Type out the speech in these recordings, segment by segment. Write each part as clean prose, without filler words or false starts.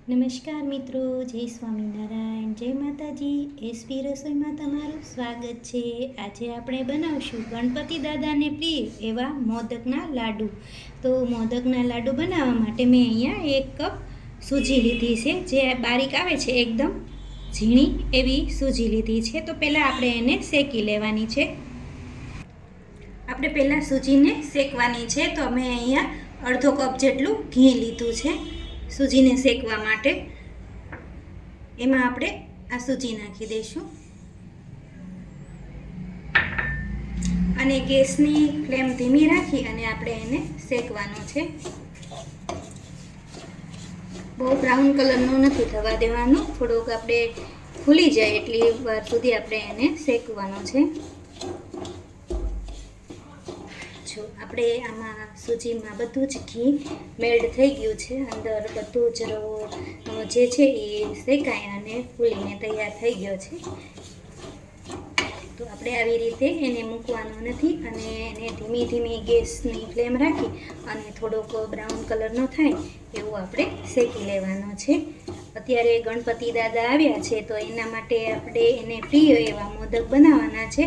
નમસ્કાર મિત્રો, જય સ્વામિનારાયણ, જય માતાજી. એસપી રસોઈમાં તમારું સ્વાગત છે. આજે આપણે બનાવશું ગણપતિ દાદાને પ્રિય એવા મોદકના લાડુ. તો મોદકના લાડુ બનાવવા માટે મેં અહીંયા 1 કપ સૂજી લીધી છે, જે બારીક આવે છે, એકદમ ઝીણી એવી સૂજી લીધી છે. તો પહેલાં આપણે એને શેકી લેવાની છે. આપણે પહેલાં સૂજીને શેકવાની છે. તો મેં અહીંયા અડધો કપ જેટલું ઘી લીધું છે સૂજીને શેકવા માટે. એમાં આપણે આ સૂજી નાખી દઈશું અને ગેસની ફ્લેમ ધીમી રાખી અને આપણે એને શેકવાનો છે. બહુ બ્રાઉન કલરનો નથી થવા દેવાનો, થોડોક આપણે ફૂલી જાય એટલી વાર સુધી આપણે એને શેકવાનો છે. જો આપણે આમાં સૂજીમાં બધું જ ઘી મેલ્ટ થઈ ગયું છે, અંદર બધું જ રવો જે છે એ શેકાય અને ફૂલીને તૈયાર થઈ ગયો છે. તો આપણે આવી રીતે એને મૂકવાનો નથી અને એને ધીમી ધીમી ગેસની ફ્લેમ રાખી અને થોડોક બ્રાઉન કલરનો થાય એવું આપણે શેકી લેવાનો છે. અત્યારે ગણપતિ દાદા આવ્યા છે, તો એના માટે આપણે એને પ્રિય એવા મોદક બનાવવાના છે.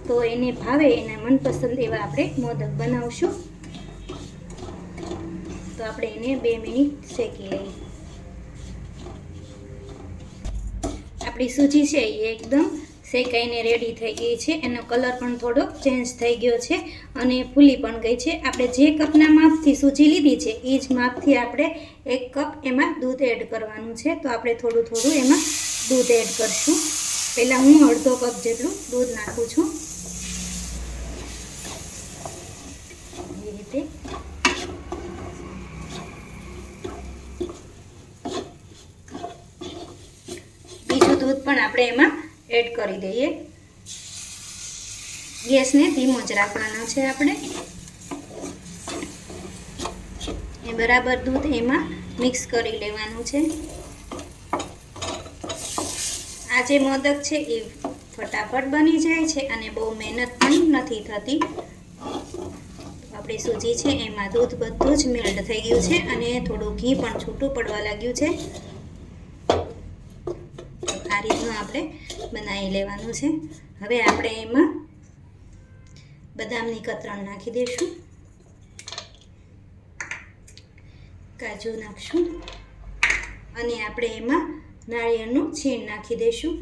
તો એને ભાવે એના મનપસંદ એવા આપણે મોદક બનાવશું. તો આપણે એને 2 મિનિટ શેકી લઈએ. આપણી સૂજી છે એ એકદમ શેકાઈને રેડી થઈ ગઈ છે. એનો કલર પણ થોડો ચેન્જ થઈ ગયો છે અને ફૂલી પણ ગઈ છે. આપણે જે કપના માપથી સૂજી લીધી છે એ જ માપથી આપણે 1 કપ એમાં દૂધ એડ કરવાનું છે. તો આપણે થોડું થોડું એમાં દૂધ એડ કરશું. પહેલાં હું અડધો કપ જેટલું દૂધ નાખું છું. એ રીતે બીજું દૂધ પણ આપણે એમાં એડ કરી દઈએ. ગેસને ધીમો જ રાખવાનો છે. આપણે એ બરાબર દૂધ એમાં મિક્સ કરી લેવાનું છે. આ જે મોદક છે એ ફટાફટ બની જાય છે અને બહુ મહેનત પણ નથી થતી. આપણી સૂજી છે એમાં દૂધ બધું જ મેલ્ટ થઈ ગયું છે અને થોડું ઘી પણ છૂટું પડવા લાગ્યું છે. આ રીતનું આપણે બનાવી લેવાનું છે. હવે આપણે એમાં બદામની કતરણ નાખી દઈશું, કાજુ નાખશું અને આપણે એમાં નાળિયેરનું છીણ નાખી દઈશું.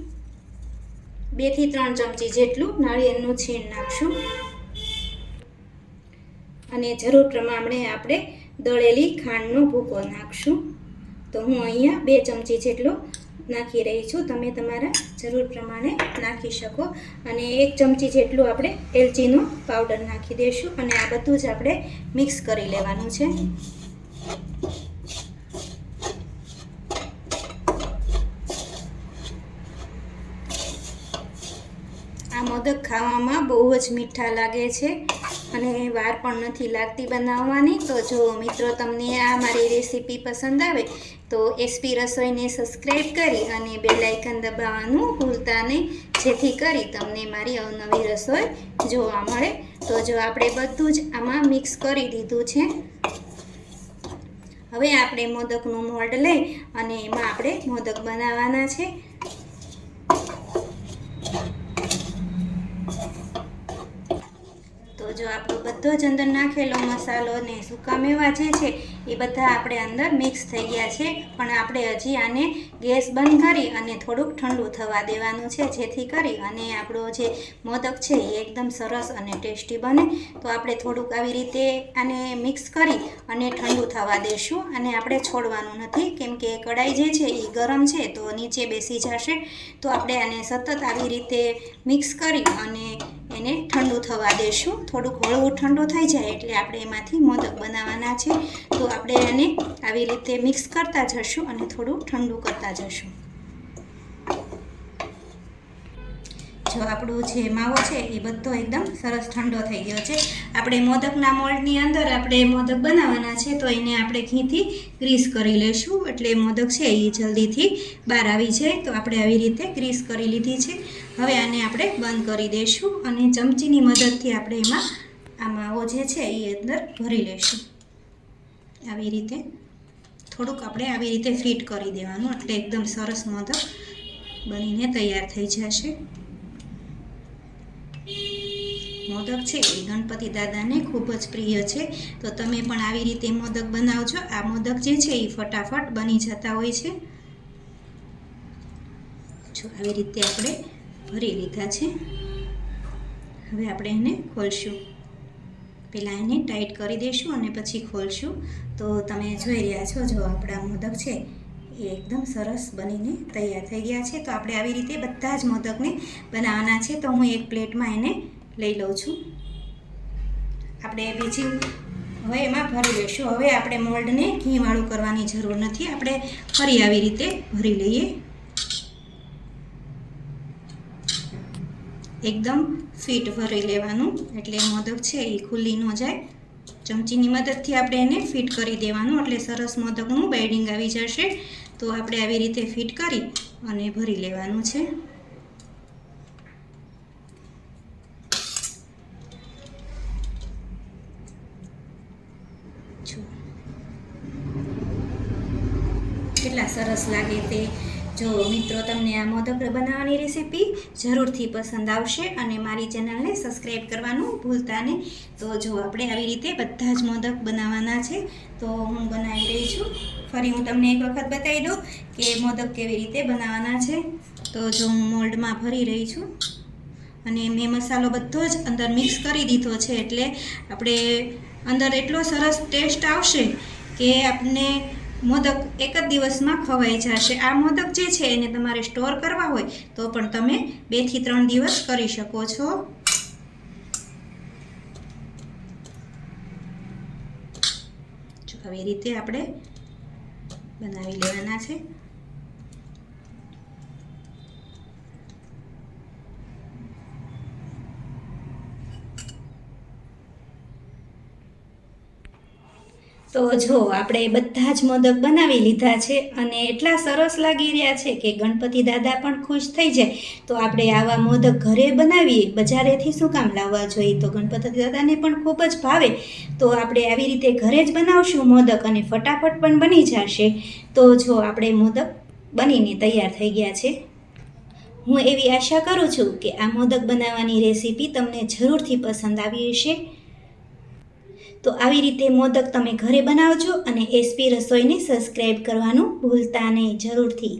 2 થી 3 ચમચી જેટલું નાળિયેરનું છીણ નાખશું અને જરૂર પ્રમાણે આપણે દળેલી ખાંડનો ભૂકો નાખશું. તો હું અહીંયા 2 ચમચી જેટલો નાખી રહી છું. તમે તમારા જરૂર પ્રમાણે નાખી શકો. અને 1 ચમચી જેટલું આપણે એલચીનો પાવડર નાખી દઈશું અને આ બધું જ આપણે મિક્સ કરી લેવાનું છે. આ મોદક ખાવામાં બહુ જ મીઠા લાગે છે અને વાર પણ નથી લાગતી બનાવવાની. તો જો મિત્રો તમને આ મારી રેસીપી પસંદ આવે તો એસપી રસોઈને સબસ્ક્રાઈબ કરી અને બેલ આઇકન દબાવવાનું ભૂલતા નહીં, જેથી કરી તમને મારી અવનવી રસોઈ જોવા મળે. તો જો આપણે બધું જ આમાં મિક્સ કરી દીધું છે. હવે આપણે મોદકનું મોલ્ડ લઈ અને એમાં આપણે મોદક બનાવવાના છે. તો જો આપણો બધો જ અંદર નાખેલો મસાલો ને સૂકા મેવા જે છે એ બધા આપણે અંદર મિક્સ થઈ ગયા છે. પણ આપણે હજી આને ગેસ બંધ કરી અને થોડુંક ઠંડુ થવા દેવાનું છે, જેથી કરી અને આપણો જે મોદક છે એ એકદમ સરસ અને ટેસ્ટી બને. તો આપણે થોડુંક આવી રીતે આને મિક્સ કરી અને ઠંડુ થવા દેશું. અને આપણે છોડવાનું નથી, કેમ કે કઢાઈ જે છે એ ગરમ છે તો નીચે બેસી જશે. તો આપણે આને સતત આવી રીતે મિક્સ કરી અને એને ઠંડુ થવા દેશું. થોડુંક હળવું ઠંડુ થઈ જાય એટલે આપણે એમાંથી મોદક બનાવવાના છે. તો આપણે એને આવી રીતે મિક્સ કરતા જશું અને થોડું ઠંડુ કરતા જશું. જો આપણો જે માવો છે એ બધો એકદમ સરસ ઠંડો થઈ ગયો છે. આપણે મોદકના મોલ્ડની અંદર આપણે મોદક બનાવવાના છે, તો એને આપણે ઘીથી ગ્રીસ કરી લઈશું એટલે મોદક છે એ જલ્દીથી બહાર આવી જાય. તો આપણે આવી રીતે ગ્રીસ કરી લીધી છે. હવે આને આપણે બંધ કરી દઈશું અને ચમચીની મદદથી આપણે એમાં આ માવો જે છે એ અંદર ભરી લઈશું. આવી રીતે થોડુંક આપણે આવી રીતે ફિટ કરી દેવાનું એટલે એકદમ સરસ મોદક બનીને તૈયાર થઈ જશે. મોદક છે એ ગણપતિ દાદાને ખૂબ જ પ્રિય છે, તો તમે પણ આવી રીતે મોદક બનાવજો. આ મોદક જે છે એ ફટાફટ બની જતા હોય છે. જો આવી રીતે આપણે ભરી લીધા છે. હવે આપણે એને ખોલશું. પહેલાં એને ટાઈટ કરી દઈશું અને પછી ખોલશું. તો તમે જોઈ રહ્યા છો, જો આપણા મોદક છે એ એકદમ સરસ બનીને તૈયાર થઈ ગયા છે. તો આપણે આવી રીતે બધા જ મોદકને બનાવવાના છે. તો હું એક પ્લેટમાં એને લઈ લઉં છું. આપણે બીજી હવે એમાં ભરી લઈશું. હવે આપણે મોલ્ડને ઘીવાળું કરવાની જરૂર નથી. આપણે ફરી આવી રીતે ભરી લઈએ. એકદમ ફિટ ભરી લેવાનું એટલે મોદક છે એ ખુલ્લી ન જાય. ચમચીની મદદથી આપણે એને ફિટ કરી દેવાનું એટલે સરસ મોદકનું બાઇડિંગ આવી જશે. તો આપણે આવી રીતે ફિટ કરી અને ભરી લેવાનું છે. કેટલા સરસ લાગે તે. જો મિત્રો, તમને આ મોદક બનાવવાની રેસીપી જરૂરથી પસંદ આવશે અને મારી ચેનલને સબસ્ક્રાઈબ કરવાનું ભૂલતા નહીં. તો જો આપણે આવી રીતે બધા જ મોદક બનાવવાના છે. તો હું બનાવી રહી છું. ફરી હું તમને એક વખત બતાવી દઉં કે મોદક કેવી રીતે બનાવવાના છે. તો જો હું મોલ્ડમાં ભરી રહી છું અને મેં મસાલો બધો જ અંદર મિક્સ કરી દીધો છે એટલે આપણે અંદર એટલો સરસ ટેસ્ટ આવશે કે આપણને મોદક એક જ દિવસમાં ખવાઈ જશે. આ મોદક જે છે એને તમારે સ્ટોર કરવા હોય તો પણ તમે 2 થી 3 દિવસ કરી શકો છો. જો આવી રીતે આપણે બનાવી લેવાના છે. તો જો આપણે બધા જ મોદક બનાવી લીધા છે અને એટલા સરસ લાગી રહ્યા છે કે ગણપતિ દાદા પણ ખુશ થઈ જાય. તો આપણે આવા મોદક ઘરે બનાવીએ, બજારેથી શું કામ લાવવા જોઈએ? તો ગણપતિ દાદાને પણ ખૂબ જ ભાવે. તો આપણે આવી રીતે ઘરે જ બનાવશું મોદક અને ફટાફટ પણ બની જશે. તો જો આપણે મોદક બનીને તૈયાર થઈ ગયા છે. હું એવી આશા કરું છું કે આ મોદક બનાવવાની રેસીપી તમને જરૂરથી પસંદ આવી હશે. તો આવી રીતે મોદક તમે ઘરે બનાવજો અને એસપી રસોઈને સબસ્ક્રાઈબ કરવાનું ભૂલતા નહીં જરૂરથી.